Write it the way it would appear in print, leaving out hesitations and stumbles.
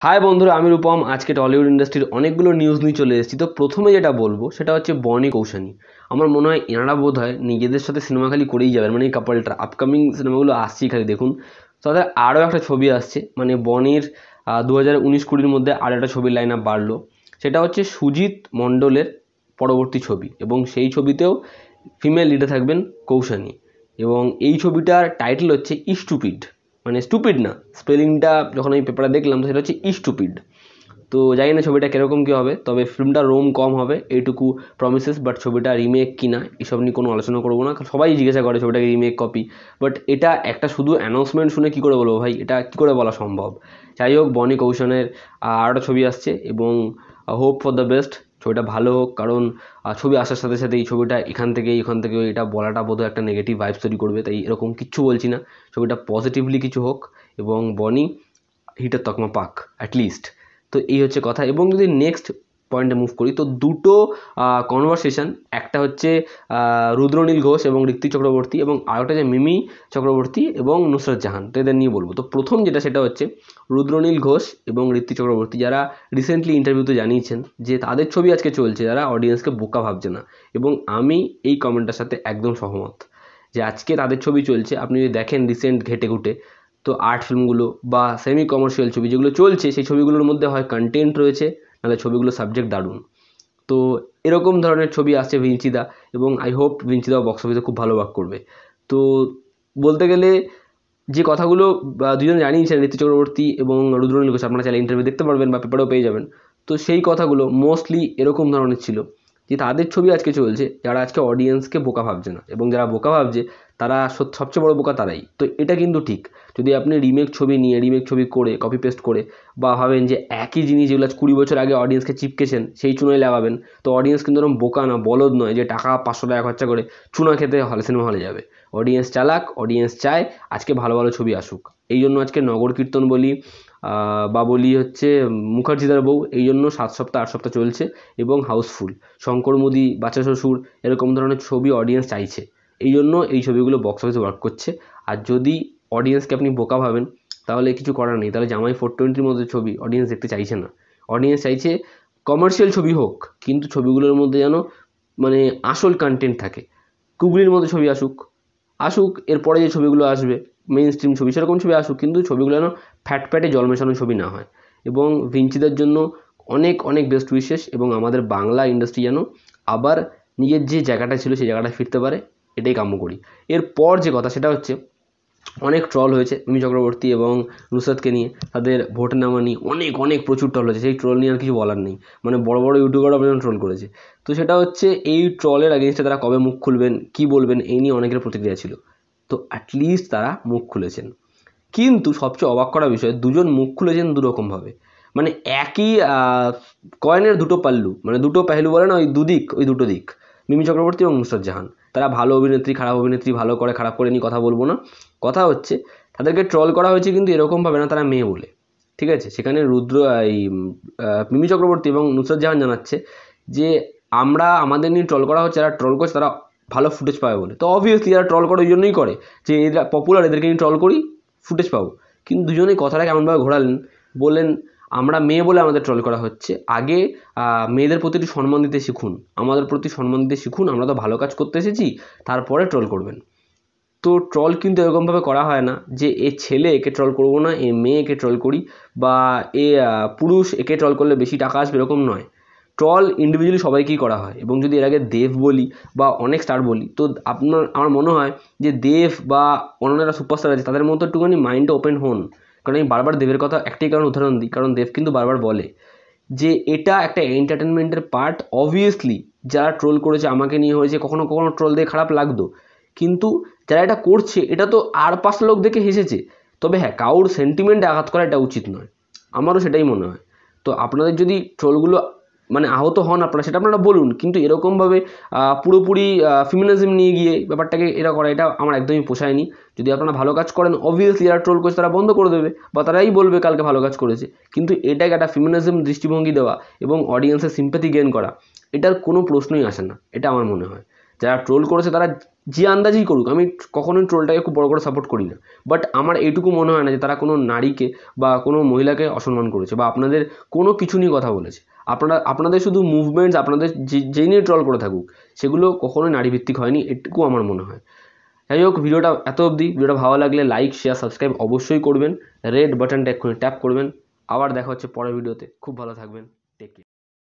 High বন্ধুরা, আমি রূপম। আজকে টলিউড ইন্ডাস্ট্রির অনেকগুলো নিউজ নিয়ে চলে এসেছি। তো প্রথমে যেটা বলবো সেটা হচ্ছে বনি কৌশানী। আমার মনে হয় এনারা বোধ হয় নিজেদের সাথে সিনেমা খালি করেই যাবেন, মানে এই কাপলটা আপকামিং সিনেমাগুলো আসছেই খালি দেখুন। তো তাদের আরও একটা ছবি আসছে, মানে বনির 2019-20 মধ্যে আর একটা ছবির লাইন আপ বাড়লো। সেটা হচ্ছে সুজিত মণ্ডলের পরবর্তী ছবি, এবং সেই ছবিতেও ফিমেল লিডে থাকবেন কৌশানী। এবং এই ছবিটার টাইটেল হচ্ছে স্টুপিড, মানে স্টুপিড না, স্পেলিংটা যখন আমি পেপারে দেখলাম তো সেটা হচ্ছে স্টুপিড। তো জানি না ছবিটা কীরকম কী হবে, তবে ফিল্মটা রোম কম হবে এইটুকু প্রমিসেস। বাট ছবিটা রিমেক কিনা এসব নিয়ে কোনো আলোচনা করবো না, সবাই জিজ্ঞাসা করে ছবিটাকে রিমেক কপি। বাট এটা একটা শুধু অ্যানাউন্সমেন্ট শুনে কী করে বলবো ভাই, এটা কী করে বলা সম্ভব। যাই হোক, বনি কৌশানের আরও ছবি আসছে এবং হোপ ফর দ্য বেস্ট, ছবিটা ভালো হোক। কারণ ছবি আসার সাথে সাথে এই ছবিটা এখান থেকে এটা বলাটা বোধহয় একটা নেগেটিভ ভাইবস তৈরি করবে, তাই এরকম কিচ্ছু বলছি না। ছবিটা পজিটিভলি কিছু হোক এবং বনি হিটের তকমা পাক অ্যাটলিস্ট। তো এই হচ্ছে কথা। এবং যদি নেক্সট পয়েন্টে মুভ করি, তো দুটো কনভারসেশন, একটা হচ্ছে রুদ্রনীল ঘোষ এবং ঋত্বিক চক্রবর্তী, এবং আরেকটা যে মিমি চক্রবর্তী এবং নুসরাত জাহান, তো এদের নিয়ে বলবো। তো প্রথম যেটা সেটা হচ্ছে রুদ্রনীল ঘোষ এবং ঋত্বিক চক্রবর্তী, যারা রিসেন্টলি ইন্টারভিউতে জানিয়েছেন যে তাদের ছবি আজকে চলছে, যারা অডিয়েন্সকে বোকা ভাবছে না। এবং আমি এই কমেন্টটার সাথে একদম সহমত যে আজকে তাদের ছবি চলছে। আপনি যদি দেখেন রিসেন্ট ঘেটে ঘুটে, তো আর্ট ফিল্মগুলো বা সেমি কমার্শিয়াল ছবি যেগুলো চলছে, সেই ছবিগুলোর মধ্যে হয় কন্টেন্ট রয়েছে, নাহলে ছবিগুলো সাবজেক্ট দারুণ। তো এরকম ধরনের ছবি আসছে ভিঞ্চিদা, এবং আই হোপ ভিঞ্চিদাও বক্স অফিসে খুব ভালো ওয়ার্ক করবে। তো বলতে গেলে যে কথাগুলো দুজন জানিয়েছেন, ঋত্বিক চক্রবর্তী এবং রুদ্রনীল ঘোষ, আপনারা চাইলে ইন্টারভিউ দেখতে পারবেন বা পেপারেও পেয়ে যাবেন। তো সেই কথাগুলো মোস্টলি এরকম ধরনের ছিল যে তাদের ছবি আজকে চলছে, যারা আজকে অডিয়েন্সকে বোকা ভাবছে না, এবং যারা বোকা ভাবছে তারা সবচেয়ে বড় বোকা তারাই। তো এটা কিন্তু ঠিক। যদি আপনি রিমেক ছবি নিয়ে রিমেক ছবি করে কপি পেস্ট করে, বা ভাবেন যে একই জিনিস যেগুলো 20 বছর আগে অডিয়েন্সকে চিপকেছেন সেই চুনোয় লাগাবেন, তো অডিয়েন্স কিন্তু এরকম বোকা না, বলদ নয় যে টাকা 500 টাকা খরচা করে চুনা খেতে সিনেমা হলে যাবে। অডিয়েন্স চালাক, অডিয়েন্স চায় আজকে ভালো ভালো ছবি আসুক। এই জন্য আজকে নগর কীর্তন বলি বা বলি হচ্ছে মুখার্জিদার বউ, এই জন্য 7 সপ্তাহ 8 সপ্তাহ চলছে এবং হাউসফুল। শঙ্কর মুদি, বাচ্চা শ্বশুর, এরকম ধরনের ছবি অডিয়েন্স চাইছে, এই জন্য এই ছবিগুলো বক্স অফিসে ওয়ার্ক করছে। আর যদি অডিয়েন্সকে আপনি বোকা ভাবেন তাহলে কিছু করার নেই, তাহলে জামাই 420-র মধ্যে ছবি অডিয়েন্স দেখতে চাইছে না। অডিয়েন্স চাইছে কমার্শিয়াল ছবি হোক, কিন্তু ছবিগুলোর মধ্যে যেন মানে আসল কন্টেন্ট থাকে। কুগলির মধ্যে ছবি আসুক, আসুক, এরপরে যে ছবিগুলো আসবে মেইন স্ট্রিম ছবি, সেরকম ছবি আসুক, কিন্তু ছবিগুলো যেন ফ্যাটে জল মেশানো ছবি না হয়। এবং ভিঞ্চিদের জন্য অনেক অনেক বেস্ট উইশেস, এবং আমাদের বাংলা ইন্ডাস্ট্রি যেন আবার নিজের যে জায়গাটা ছিল সেই জায়গাটা ফিরতে পারে, এটাই কাম্য করি। এরপর যে কথা সেটা হচ্ছে, অনেক ট্রল হয়েছে মিমি চক্রবর্তী এবং নুসরাতকে নিয়ে, তাদের ভোট নেওয়া নিয়ে অনেক অনেক প্রচুর ট্রল হয়েছে। সেই ট্রল নিয়ে আর কিছু বলার নেই, মানে বড় বড় ইউটিউবাররা পর্যন্ত ট্রল করেছে। তো সেটা হচ্ছে এই ট্রলের এগেনস্টে তারা কবে মুখ খুলবেন, কি বলবেন, এই নিয়ে অনেকের প্রতিক্রিয়া ছিল। তো অ্যাটলিস্ট তারা মুখ খুলেছেন। কিন্তু সবচেয়ে অবাক করা বিষয়, দুজন মুখ খুলেছেন দুরকমভাবে, মানে একই কয়েনের দুটো পাল্লু, মানে দুটো পেহলু বলে না, ওই দুদিক, ওই দুটো দিক। মিমি চক্রবর্তী এবং নুসরাত জাহান, তারা ভালো অভিনেত্রী, খারাপ অভিনেত্রী, ভালো করে খারাপ করে নিয়ে কথা বলবো না। কথা হচ্ছে তাদেরকে ট্রল করা হয়েছে কিন্তু এরকমভাবে না তারা মেয়ে বলে, ঠিক আছে। সেখানে মিমি চক্রবর্তী এবং নুসরাত জাহান জানাচ্ছে যে আমরা আমাদের নিয়ে ট্রল করা হচ্ছে, যারা ট্রল করছে তারা ভালো ফুটেজ পাবে বলে। তো অবভিয়াসলি যারা ট্রল করে ওই জন্যই করে যে এরা পপুলার, এদেরকে নিয়ে ট্রল করি, ফুটেজ পাবো। কিন্তু দুজনেই কথাটা কেমনভাবে ঘোরালেন, বললেন আমরা মেয়ে বলে আমাদের ট্রল করা হচ্ছে, আগে মেয়েদের প্রতি একটু সম্মান দিতে শিখুন, আমাদের প্রতি সম্মান দিতে শিখুন, আমরা তো ভালো কাজ করতে এসেছি, তারপরে ট্রল করবেন। তো ট্রল কিন্তু এরকমভাবে করা হয় না যে এ ছেলে একে ট্রল করবো না, এ মেয়ে একে ট্রল করি, বা এ পুরুষ একে ট্রল করলে বেশি টাকা আসবে, এরকম নয়। ট্রল ইন্ডিভিজুয়ালি সবাইকেই করা হয়। এবং যদি এর আগে দেব বলি বা অনেক স্টার বলি, তো আমার মনে হয় যে দেব বা অন্যান্য সুপারস্টার আছে, তাদের মতো একটুখানি মাইন্ডটা ওপেন হন। কারণ আমি বারবার দেবের কথা একটাই কারণ উদাহরণ দিই, কারণ দেব কিন্তু বারবার বলে যে এটা একটা এন্টারটেনমেন্টের পার্ট। অবভিয়াসলি যারা ট্রোল করেছে আমাকে নিয়ে হয়েছে, কখনো কখনো ট্রোল দিয়ে খারাপ লাগতো, কিন্তু যারা এটা করছে এটা তো আর 5 লোক দেখে হেসেছে। তবে হ্যাঁ, কারোর সেন্টিমেন্টে আঘাত করা এটা উচিত নয়, আমারও সেটাই মনে হয়। তো আপনাদের যদি ট্রোলগুলো মানে আহত হন আপনারা, সেটা আপনারা বলুন, কিন্তু এরকমভাবে পুরোপুরি ফেমিনিজম নিয়ে গিয়ে ব্যাপারটাকে এরা করা, এটা আমার একদমই পোষায়নি। যদি আপনারা ভালো কাজ করেন, অবভিয়াসলি যারা ট্রোল করছে তারা বন্ধ করে দেবে, বা তারাই বলবে কালকে ভালো কাজ করেছে। কিন্তু এটাকে একটা ফেমিনিজম দৃষ্টিভঙ্গি দেওয়া এবং অডিয়েন্সের সিম্প্যাথি গেইন করা, এটার কোনো প্রশ্নই আসে না, এটা আমার মনে হয়। যারা ট্রোল করেছে তারা যে আন্দাজেই করুক, আমি কখনোই ট্রোলটাকে খুব বড় করে সাপোর্ট করি না, বাট আমার এইটুকু মনে হয় না যে তারা কোনো নারীকে বা কোনো মহিলাকে অসম্মান করেছে বা আপনাদের কোনো কিছু নিয়ে কথা বলেছে। আপনাদের শুধু মুভমেন্টস, আপনাদের যেই নিয়ে ট্রল করে থাকুক সেগুলো কখনোই নারীভিত্তিক হয়নি, এটুকু আমার মনে হয়। যাই হোক, ভিডিওটা এত অবধি। ভিডিওটা ভালো লাগলে লাইক, শেয়ার, সাবস্ক্রাইব অবশ্যই করবেন। রেড বাটনটা এক্ষুনি ট্যাপ করবেন। আবার দেখা হচ্ছে পরের ভিডিওতে। খুব ভালো থাকবেন।